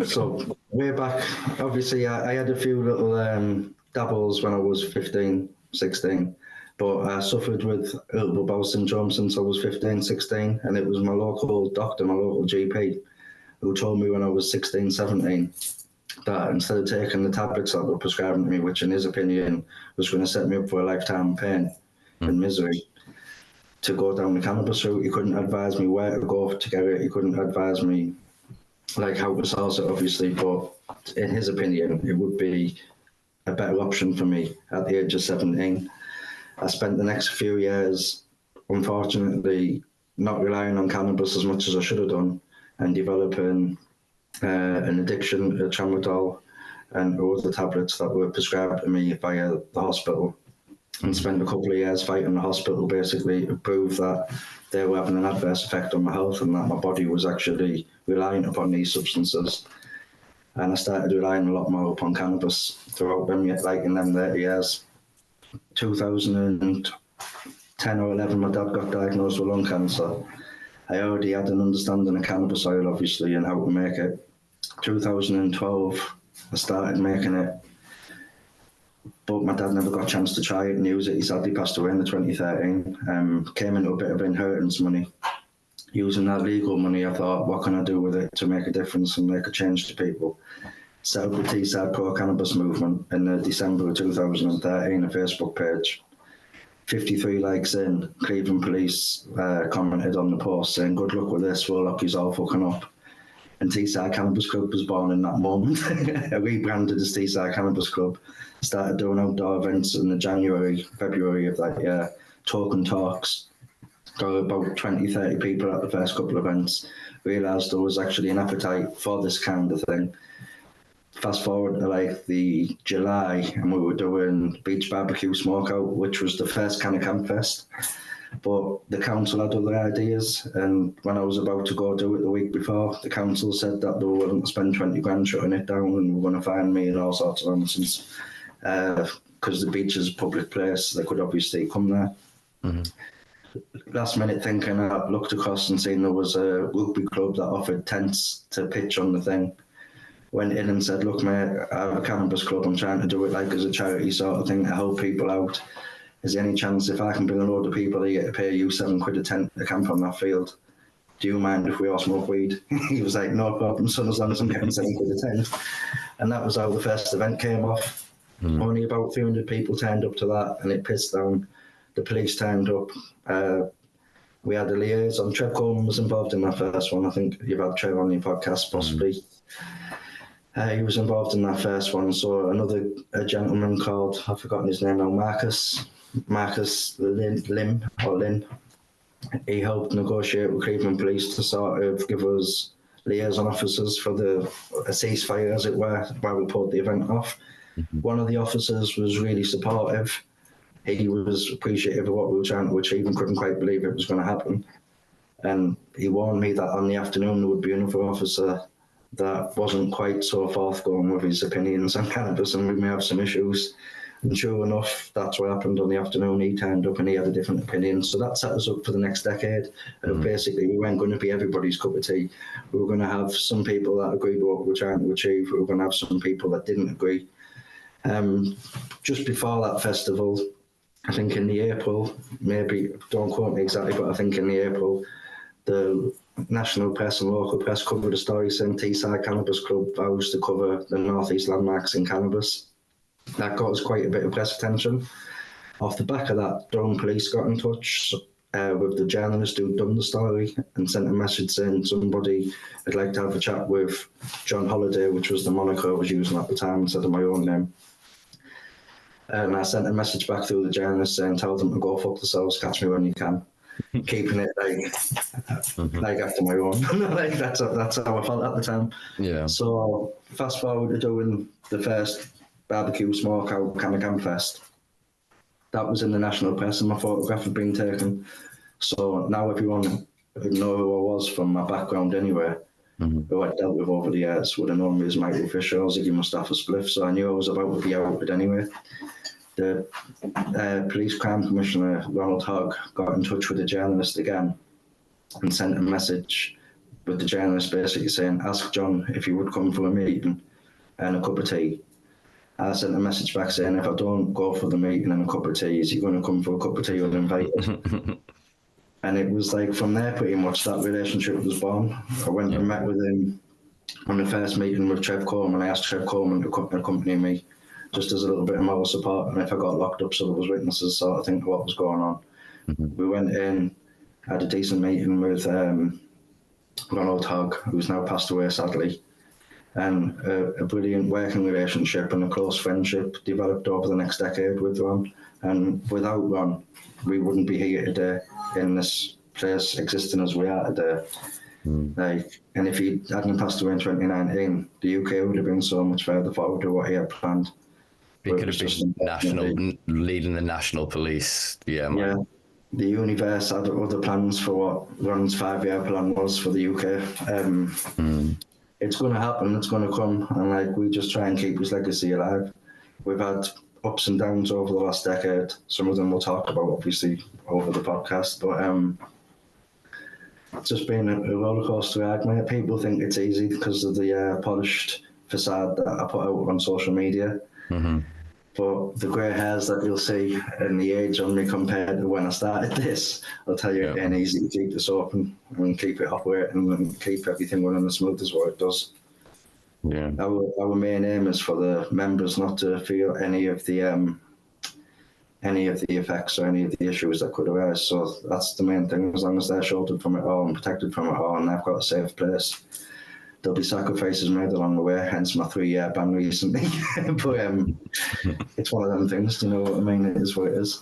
So way back, obviously, I had a few little dabbles when I was 15, 16, but I suffered with irritable bowel syndrome since I was 15, 16, and it was my local doctor, my local GP, who told me when I was 16, 17, that instead of taking the tablets that were prescribing to me, which in his opinion was going to set me up for a lifetime of pain and misery, to go down the cannabis route. He couldn't advise me where to go to get it. He couldn't advise me like how to source it, obviously, but in his opinion, it would be a better option for me at the age of 17. I spent the next few years, unfortunately, not relying on cannabis as much as I should have done and developing an addiction to tramadol and other tablets that were prescribed to me via the hospital, and spent a couple of years fighting the hospital basically to prove that they were having an adverse effect on my health and that my body was actually relying upon these substances. And I started relying a lot more upon cannabis throughout them, like in them 30 years. 2010 or 11, my dad got diagnosed with lung cancer. I already had an understanding of cannabis oil, obviously, and how to make it. 2012, I started making it, but my dad never got a chance to try it and use it. He sadly passed away in 2013. Came into a bit of inheritance money. Using that legal money, I thought, what can I do with it to make a difference and make a change to people? Set up the Teesside Cannabis movement in December of 2013, a Facebook page. 53 likes in, Cleveland police commented on the post saying, good luck with this, we'll lock you all fucking up. And Teesside Cannabis Club was born in that moment. I rebranded as Teesside Cannabis Club, started doing outdoor events in the February of that year, talking talks. Got about 20, 30 people at the first couple of events, realised there was actually an appetite for this kind of thing. Fast forward to like the July, and we were doing beach barbecue smokeout, which was the first kind of camp fest. But the council had other ideas, and when I was about to go do it the week before, the council said that they were willing to spend 20 grand shutting it down and were going to fine me and all sorts of nonsense. Because the beach is a public place, they could obviously come there. Mm-hmm. Last minute thinking, I looked across and seen there was a rugby club that offered tents to pitch on the thing. Went in and said, look mate, I have a cannabis club, I'm trying to do it like as a charity sort of thing to help people out. Is there any chance if I can bring a load of people here to pay you £7 a tent to camp on that field? Do you mind if we all smoke weed? He was like, no problem, son, as long as I'm getting £7 a tent. And that was how the first event came off. Only about 300 people turned up to that, and it pissed down. The police turned up. We had a liaison. Trev Coleman was involved in that first one. I think you've had Trev on your podcast, possibly. He was involved in that first one. So a gentleman called, I've forgotten his name now, Marcus Lynn. He helped negotiate with Cleveland police to sort of give us liaison officers for a ceasefire, as it were, while we pulled the event off. One of the officers was really supportive. He was appreciative of what we were trying to achieve and couldn't quite believe it was going to happen. And he warned me that on the afternoon there would be another officer that wasn't quite so forthgoing with his opinions on cannabis and we may have some issues. And sure enough, that's what happened on the afternoon. He turned up and he had a different opinion. So that set us up for the next decade. Basically, we weren't going to be everybody's cup of tea. We were going to have some people that agreed with what we were trying to achieve. We were going to have some people that didn't agree. Just before that festival, I think in the April, maybe, don't quote me exactly, but I think in the April, the national press and local press covered a story saying Teesside Cannabis Club vows to cover the northeast landmarks in cannabis. That got us quite a bit of press attention. Off the back of that, Durham Police got in touch with the journalist who'd done the story and sent a message saying somebody would like to have a chat with John Holiday, which was the moniker I was using at the time instead of my own name. And I sent a message back through the journalist saying, tell them to go fuck themselves, catch me when you can. Keeping it like after my own. Like that's how I felt at the time. Yeah. So fast forward to doing the first barbecue smokeout kind of camp fest. That was in the national press and my photograph had been taken. So now everyone would know who I was from my background anyway, who I'd dealt with over the years, would have known me as Michael Fisher or Ziggy Mustafa Spliff, so I knew I was about to be outed anyway. The Police Crime Commissioner, Ronald Hogg, got in touch with the journalist again and sent a message with the journalist basically saying, ask John if he would come for a meeting and a cup of tea. I sent a message back saying, if I don't go for the meeting and a cup of tea, is he going to come for a cup of tea uninvited? And it was like from there pretty much that relationship was born. I went and met with him on the first meeting with Trev Coleman. I asked Trev Coleman to accompany me just as a little bit of moral support, and if I got locked up so there was witnesses sort of thing to what was going on. We went in, had a decent meeting with Ronald Hogg, who's now passed away sadly, and a brilliant working relationship and a close friendship developed over the next decade with Ron. And without Ron, we wouldn't be here today in this place existing as we are today. Like, and if he hadn't passed away in 2019, the UK would have been so much further forward to what he had planned. He could have been leading the national police. Yeah, man. Yeah. The universe had other plans for what Ron's 5-year plan was for the UK. It's going to happen, it's going to come, and like we just try and keep his legacy alive. We've had ups and downs over the last decade. Some of them we'll talk about, obviously, over the podcast, but it's just been a roller coaster ride, mate. People think it's easy because of the polished facade that I put out on social media. But the grey hairs that you'll see and the age on me compared to when I started this, I'll tell you, it ain't easy to keep this open and keep it operating and keep everything running as smooth as what it does. Yeah. Our main aim is for the members not to feel any of the effects or any of the issues that could arise. So that's the main thing. As long as they're sheltered from it all and protected from it all, and they've got a safe place, there'll be sacrifices made along the way. Hence my 3-year ban recently. But it's one of them things. Do you know what I mean? It is what it is.